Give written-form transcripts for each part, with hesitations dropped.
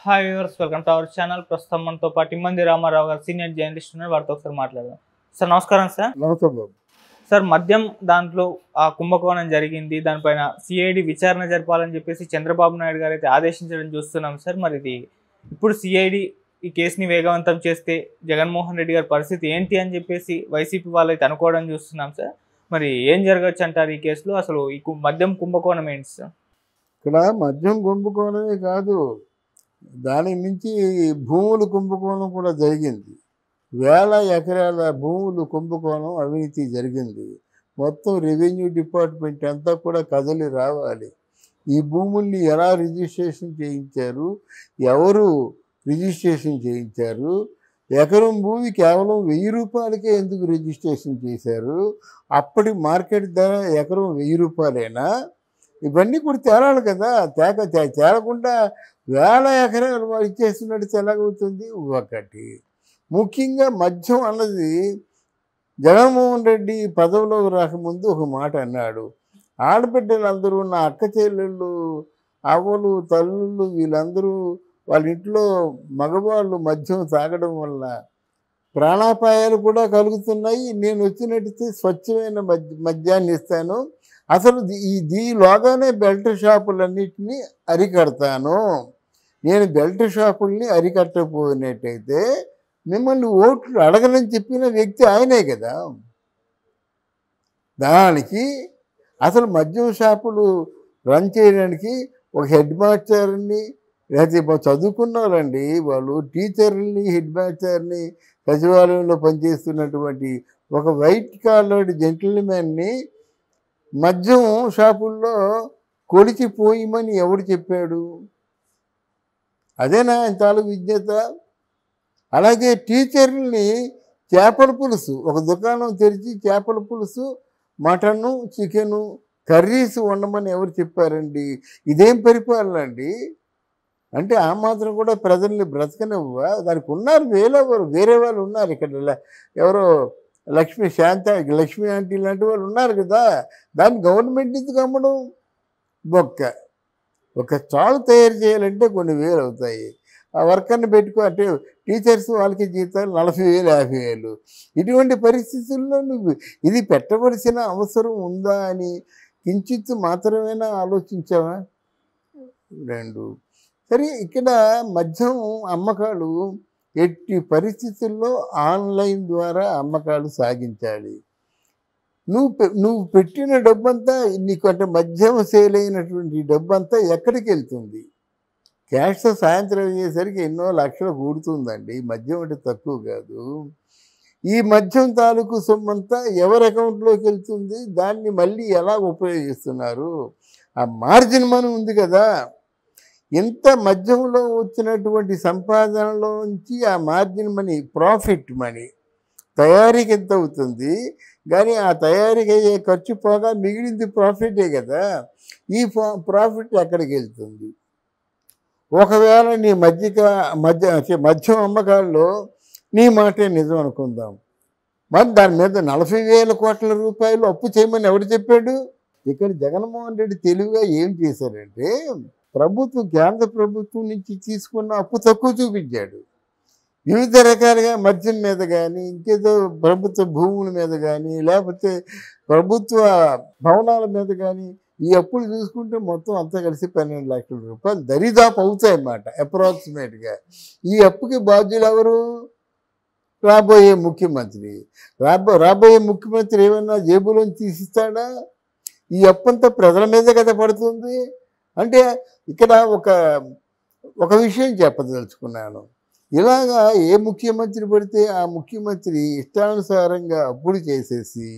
Hi viewers, welcome to our channel. ప్రస్తుతం మనతో పాటు ఇమ్మంది రామారావు గారు సీనియర్ జర్నలిస్ట్ ఉన్నారు. వారితో ఒకసారి మాట్లాడదాం. సార్ నమస్కారం. సార్ నమస్తే బాబు. సార్ మద్యం దాంట్లో ఆ కుంభకోణం జరిగింది, దానిపైన సిఐడి విచారణ జరపాలని చెప్పేసి చంద్రబాబు నాయుడు గారు అయితే ఆదేశించడం చూస్తున్నాం సార్. మరి ఇది ఇప్పుడు సిఐడి ఈ కేసుని వేగవంతం చేస్తే జగన్మోహన్ రెడ్డి గారి పరిస్థితి ఏంటి అని చెప్పేసి వైసీపీ వాళ్ళు అయితే అనుకోవడం చూస్తున్నాం సార్. మరి ఏం జరగచ్చు అంటారు ఈ కేసులో? అసలు ఈ మద్యం కుంభకోణం ఏంటి సార్? ఇక్కడ మద్యం కుంభకోణమే కాదు, దాని నుంచి భూములు కుంభకోణం కూడా జరిగింది. వేల ఎకరాల భూములు కుంభకోణం అవినీతి జరిగింది. మొత్తం రెవెన్యూ డిపార్ట్మెంట్ అంతా కూడా కదలి రావాలి. ఈ భూముల్ని ఎలా రిజిస్ట్రేషన్ చేయించారు, ఎవరు రిజిస్ట్రేషన్ చేయించారు, ఎకరం భూమి కేవలం 1000 రూపాయలకే ఎందుకు రిజిస్ట్రేషన్ చేశారు, అప్పటి మార్కెట్ ధర ఎకరం 1000 రూపాయలేనా, ఇవన్నీ కూడా తేలాలి కదా. తేలకుండా వేల ఎకరాలు వారు ఇచ్చేస్తున్నట్టు ఎలాగవుతుంది? ఒకటి ముఖ్యంగా మద్యం అన్నది జగన్మోహన్ రెడ్డి పదవిలోకి రాకముందు ఒక మాట అన్నాడు. ఆడబిడ్డలందరూ, నా అక్క చెల్లెళ్ళు, అవ్వలు, తల్లుళ్ళు, వీళ్ళందరూ వాళ్ళ ఇంట్లో మగవాళ్ళు మద్యం తాగడం వల్ల ప్రాణాపాయాలు కూడా కలుగుతున్నాయి. నేను వచ్చినట్టు స్వచ్ఛమైన మద్యాన్ని ఇస్తాను, అసలు దీనిలోగానే బెల్ట్ షాపులన్నిటినీ అరికడతాను. నేను బెల్ట్ షాపుల్ని అరికట్టకపోయినట్టయితే మిమ్మల్ని ఓట్లు అడగనని చెప్పిన వ్యక్తి ఆయనే కదా. దానికి అసలు మద్యం షాపులు రన్ చేయడానికి ఒక హెడ్ మాస్టర్ని, లేకపోతే చదువుకున్నారండి వాళ్ళు, టీచర్ని, హెడ్ మాస్టర్ని, సచివాలయంలో పనిచేస్తున్నటువంటి ఒక వైట్ కాలర్డ్ జెంటిల్మెన్ని మద్యం షాపుల్లో కొలిచిపోయమని ఎవడు చెప్పాడు? అదేనా ఆయన తాలూకు విజ్ఞత? అలాగే టీచర్ని చేపల పులుసు, ఒక దుకాణం తెరిచి చేపల పులుసు, మటను, చికెను, కర్రీస్ వండమని ఎవరు చెప్పారండి? ఇదేం పరిపాలన అండి? అంటే ఆ మాత్రం కూడా ప్రజల్ని బ్రతకనివ్వా? దానికి ఉన్నారు వేరే వాళ్ళు ఉన్నారు. ఇక్కడ ఎవరో లక్ష్మీ ఆంటీ లాంటి వాళ్ళు ఉన్నారు కదా. దాన్ని గవర్నమెంట్ ఎందుకు అమ్మడం? ఒక చాలు తయారు చేయాలంటే కొన్ని వేలు అవుతాయి. ఆ వర్కర్ని పెట్టుకో అంటే టీచర్స్ వాళ్ళకి జీతాలు 40,000 50,000. ఇటువంటి పరిస్థితుల్లో నువ్వు ఇది పెట్టవలసిన అవసరం ఉందా అని కించిత్ మాత్రమేనా ఆలోచించావా? 2 సరే, ఇక్కడ మద్యం అమ్మకాలు ఎట్టి పరిస్థితుల్లో ఆన్లైన్ ద్వారా అమ్మకాలు సాగించాలి. నువ్వు పెట్టిన డబ్బంతా, నీకు అంటే మద్యం సేల్ అయినటువంటి డబ్బంతా ఎక్కడికి వెళ్తుంది? క్యాష్తో సాయంత్రం అయ్యేసరికి ఎన్నో లక్షలు కూడుతుందండి. మద్యం అంటే తక్కువ కాదు. ఈ మద్యం తాలూకు సొమ్మంతా ఎవరి అకౌంట్లోకి వెళ్తుంది? దాన్ని మళ్ళీ ఎలా ఉపయోగిస్తున్నారు? ఆ మార్జిన్ మనీ ఉంది కదా. ఇంత మద్యంలో వచ్చినటువంటి సంపాదనలోంచి ఆ మార్జిన్ మనీ, ప్రాఫిట్ మనీ, తయారీకి ఎంత అవుతుంది, కానీ ఆ తయారీకి అయ్యే ఖర్చు పోగా మిగిలింది ప్రాఫిటే కదా. ఈ ప్రాఫిట్ ఎక్కడికి వెళ్తుంది? ఒకవేళ నీ మద్యం అమ్మకాల్లో నీ మాటే నిజం అనుకుందాం, మరి దాని మీద 40,000 కోట్ల రూపాయలు అప్పు చేయమని ఎవరు చెప్పాడు? ఇక్కడ జగన్మోహన్ రెడ్డి తెలివిగా ఏం చేశారంటే, కేంద్ర ప్రభుత్వం నుంచి తీసుకున్న అప్పు తక్కువ చూపించాడు. వివిధ రకాలుగా మద్యం మీద కానీ, ఇంకేదో ప్రభుత్వ భూముల మీద కానీ, లేకపోతే ప్రభుత్వ భవనాల మీద కానీ ఈ అప్పులు చూసుకుంటే మొత్తం అంతా కలిసి 12 లక్షల రూపాయలు దరిదాపు అవుతాయన్నమాట అప్రాక్సిమేట్గా. ఈ అప్పుకి బాధ్యులు ఎవరు? రాబోయే ముఖ్యమంత్రి. రాబోయే ముఖ్యమంత్రి ఏమన్నా జేబులోంచి తీసిస్తాడా? ఈ అప్పంతా ప్రజల మీద కదా పడుతుంది. అంటే ఇక్కడ ఒక విషయం చెప్పదలుచుకున్నాను. ఇలాగా ఏ ముఖ్యమంత్రి పడితే ఆ ముఖ్యమంత్రి ఇష్టానుసారంగా అప్పులు చేసేసి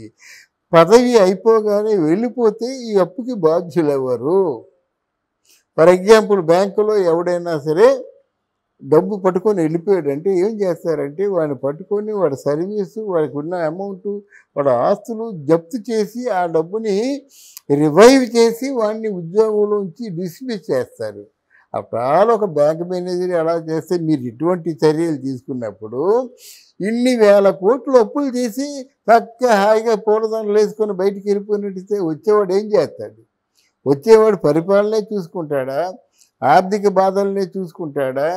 పదవి అయిపోగానే వెళ్ళిపోతే ఈ అప్పుకి బాధ్యులు ఎవరు? ఫర్ ఎగ్జాంపుల్, బ్యాంకులో ఎవడైనా సరే డబ్బు పట్టుకొని వెళ్ళిపోయాడంటే ఏం చేస్తారంటే, వాడిని పట్టుకొని వాడి సర్వీసు, వాడికి ఉన్న అమౌంట్, వాడి ఆస్తులు జప్తు చేసి ఆ డబ్బుని రివైవ్ చేసి వాడిని ఉద్యోగంలోంచి డిస్మిస్ చేస్తారు. అప్పుడు ఒక బ్యాంక్ మేనేజర్ అలా చేస్తే మీరు ఇటువంటి చర్యలు తీసుకున్నప్పుడు ఇన్ని వేల కోట్లు అప్పులు చేసి చక్కగా హాయిగా పూలదండలు వేసుకొని బయటికి వెళ్ళిపోయినట్టయితే వచ్చేవాడు ఏం చేస్తాడు? వచ్చేవాడు పరిపాలనే చూసుకుంటాడా? ఆర్థిక బాధలనే చూసుకుంటాడా,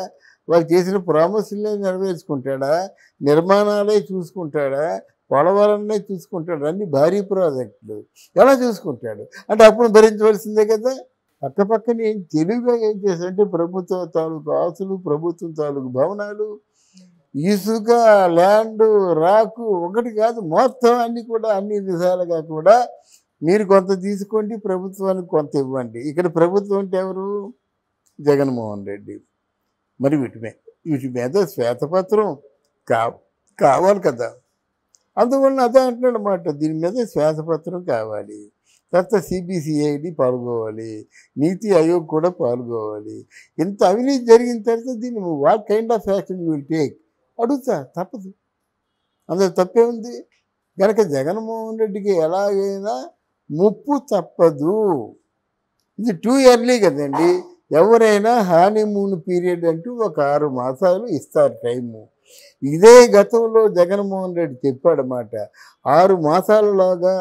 వాళ్ళు చేసిన ప్రామిసులనే నెరవేర్చుకుంటాడా, నిర్మాణాలే చూసుకుంటాడా, పోలవరాన్నే చూసుకుంటాడు, అన్ని భారీ ప్రాజెక్టులు ఎలా చూసుకుంటాడు? అంటే అప్పుడు భరించవలసిందే కదా. పక్కపక్కన ఏం తెలివిగా ఏం చేశారంటే ప్రభుత్వ తాలూకు ఆస్తులు, ప్రభుత్వం తాలూకు భవనాలు, ఇసుక, ల్యాండ్, రాకు ఒకటి కాదు మొత్తం అన్ని కూడా అన్ని విధాలుగా కూడా మీరు కొంత తీసుకోండి, ప్రభుత్వానికి కొంత ఇవ్వండి. ఇక్కడ ప్రభుత్వం అంటే ఎవరు? జగన్మోహన్ రెడ్డి. మరి వీటి మీద శ్వేతపత్రం కావాలి కదా. అందువలన అదే అంటున్నాడు అన్నమాట, దీని మీద శ్వేతపత్రం కావాలి. తర్వాత సిబిసిఐడి పాల్గొవాలి, నీతి ఆయోగ్ కూడా పాల్గొవాలి. ఇంత అవినీతి జరిగిన తర్వాత దీన్ని what kind of action you will take అడుగుతా, తప్పదు. అందులో తప్పే ఉంది. కనుక జగన్మోహన్ రెడ్డికి ఎలాగైనా ముప్పు తప్పదు. ఇది టూ ఇయర్లీ కదండి. ఎవరైనా హానీమూన్ పీరియడ్ అంటూ ఒక 6 మాసాలు ఇస్తారు టైము. ఇదే గతంలో జగన్మోహన్ రెడ్డి చెప్పాడన్నమాట. 6 మాసాలలోగా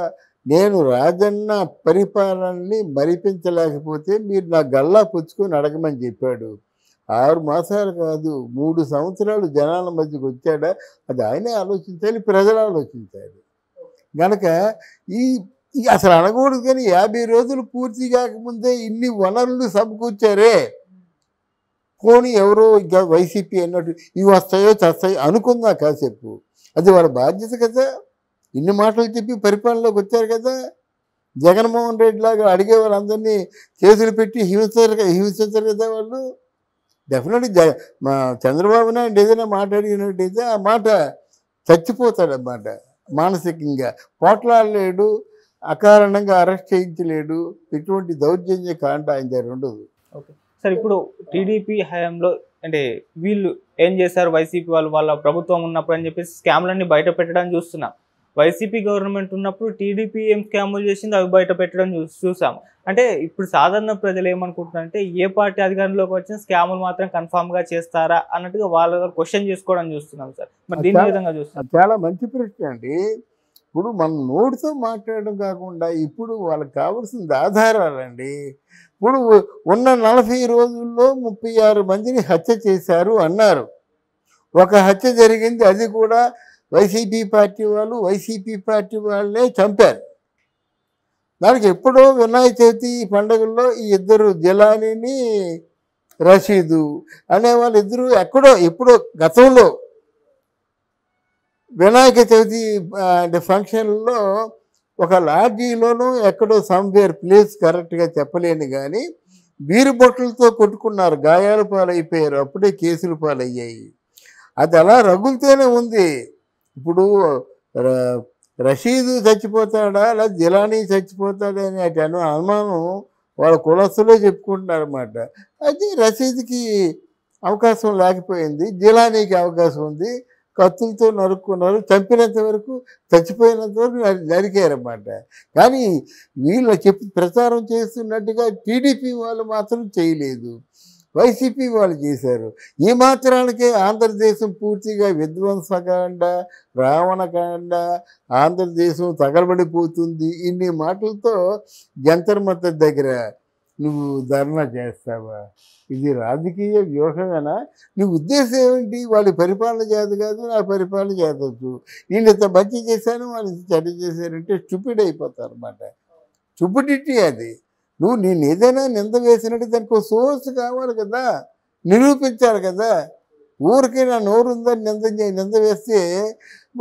నేను రాజన్న పరిపాలనని మరిపించలేకపోతే మీరు నా గల్లా పుచ్చుకొని అడగమని చెప్పాడు. 6 మాసాలు కాదు, 3 సంవత్సరాలు జనాల మధ్యకి వచ్చాడా, అది ఆయనే ఆలోచించాలి, ప్రజలు ఆలోచించాలి. కనుక అసలు అనకూడదు, కానీ 50 రోజులు పూర్తి కాకముందే ఇన్ని వనరులు సమకూర్చారే. పోనీ ఎవరో ఇంకా వైసీపీ అన్నట్టు ఇవి వస్తాయో చస్తాయో అనుకుందా కాసేపు, అది వాళ్ళ బాధ్యత కదా. ఇన్ని మాటలు చెప్పి పరిపాలనలోకి వచ్చారు కదా. జగన్మోహన్ రెడ్డి లాగా అడిగే వాళ్ళందరినీ కేసులు పెట్టి హింసించరు కదా వాళ్ళు. డెఫినెట్గా మా చంద్రబాబు నాయుడు ఏదైనా మాట్లాడినట్టయితే ఆ మాట చచ్చిపోతాడన్నమాట. మానసికంగా పోట్లాడలేడు, అకారణంగా అరెస్ట్ చేయించలేడు, ఎటువంటి దౌర్జన్య కాండ ఆయన దగ్గర ఉండదు. ఓకే సార్, ఇప్పుడు టీడీపీ హయాంలో అంటే వీళ్ళు ఏం చేశారు, వైసీపీ వాళ్ళ ప్రభుత్వం ఉన్నప్పుడు అని చెప్పేసి స్కామ్లన్నీ బయట పెట్టడానికి చూస్తున్నాం. వైసీపీ గవర్నమెంట్ ఉన్నప్పుడు టీడీపీ ఏం స్కాములు చేసిందో అవి బయట పెట్టడం చూసాం. అంటే ఇప్పుడు సాధారణ ప్రజలు ఏమనుకుంటున్నారంటే ఏ పార్టీ అధికారంలోకి వచ్చిన స్కాములు మాత్రం కన్ఫామ్గా చేస్తారా అన్నట్టుగా వాళ్ళ క్వశ్చన్ చేసుకోవడం చూస్తున్నాం సార్. మరి దీని విధంగా చూస్తాం. చాలా మంచి ప్రశ్న అండి. ఇప్పుడు మనం నోటితో మాట్లాడడం కాకుండా ఇప్పుడు వాళ్ళకి కావాల్సింది ఆధారాలండి. ఇప్పుడు ఉన్న 40 రోజుల్లో 36 మందిని హత్య చేశారు అన్నారు. ఒక హత్య జరిగింది, అది కూడా వైసీపీ పార్టీ వాళ్ళే చంపారు. దానికి ఎప్పుడో వినాయక చవితి పండుగల్లో ఈ ఇద్దరు జిలానీని రషీదు అనే వాళ్ళిద్దరూ ఎప్పుడో గతంలో వినాయక చవితి ఫంక్షన్లో ఒక లాడ్జీలోనూ ఎక్కడో సమ్వేర్ ప్లేస్ కరెక్ట్గా చెప్పలేను కానీ బీరు బొట్టలతో కొట్టుకున్నారు, గాయాల పాలైపోయారు, అప్పుడే కేసులు పాలయ్యాయి. అది అలా రగులుతూనే ఉంది. ఇప్పుడు రషీదు చచ్చిపోతాడా లేదా జిలానీ చచ్చిపోతాడా అనే అనుమానం వాళ్ళ కులస్తులే చెప్పుకుంటున్నారు అన్నమాట. అయితే రషీద్కి అవకాశం లేకపోయింది, జిలానీకి అవకాశం ఉంది. కత్తులతో నరుక్కున్నారు, చంపినంత వరకు చచ్చిపోయినంత వరకు నరికారన్నమాట. కానీ వీళ్ళు ప్రచారం చేస్తున్నట్టుగా టీడీపీ వాళ్ళు మాత్రం చేయలేదు, వైసీపీ వాళ్ళు చేశారు. ఈ మాత్రానికే ఆంధ్రదేశం పూర్తిగా విధ్వంసకాండ, రావణకాండ, ఆంధ్రదేశం తగలబడిపోతుంది ఇన్ని మాటలతో జంతర్ మంతర్ దగ్గర నువ్వు ధర్నా చేస్తావా? ఇది రాజకీయ వ్యూహమేనా? నీ ఉద్దేశం ఏమిటి? వాళ్ళ పరిపాలన చేత కాదు, నా పరిపాలన చేతవచ్చు. వీళ్ళు ఇంత మంచి చేశాను, వాళ్ళు ఇంత చెడ్డ చేశారంటే స్టూపిడ్ అయిపోతారు అన్నమాట. స్టూపిడిటీ అది. నేను ఏదైనా నింద వేసినట్టు దానికి ఒక సోర్స్ కావాలి కదా, నిరూపించాలి కదా. ఊరికే నా నోరుందని నింద వేస్తే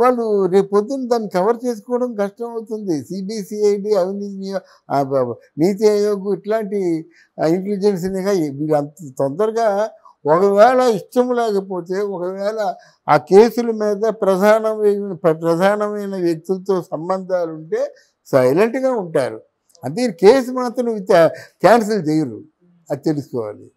వాళ్ళు రేపు పొద్దున్న దాన్ని కవర్ చేసుకోవడం కష్టం అవుతుంది. సిబిసిఐడి, అవినీతి, నీతి ఆయోగ్ ఇట్లాంటి ఇంటెలిజెన్స్ వీళ్ళు అంత తొందరగా ఒకవేళ ఇష్టం లేకపోతే, ఒకవేళ ఆ కేసుల మీద ప్రధానమైన వ్యక్తులతో సంబంధాలు ఉంటే సైలెంట్గా ఉంటారు. అంతే, కేసు మాత్రం క్యాన్సిల్ చేయరు, అది తెలుసుకోవాలి.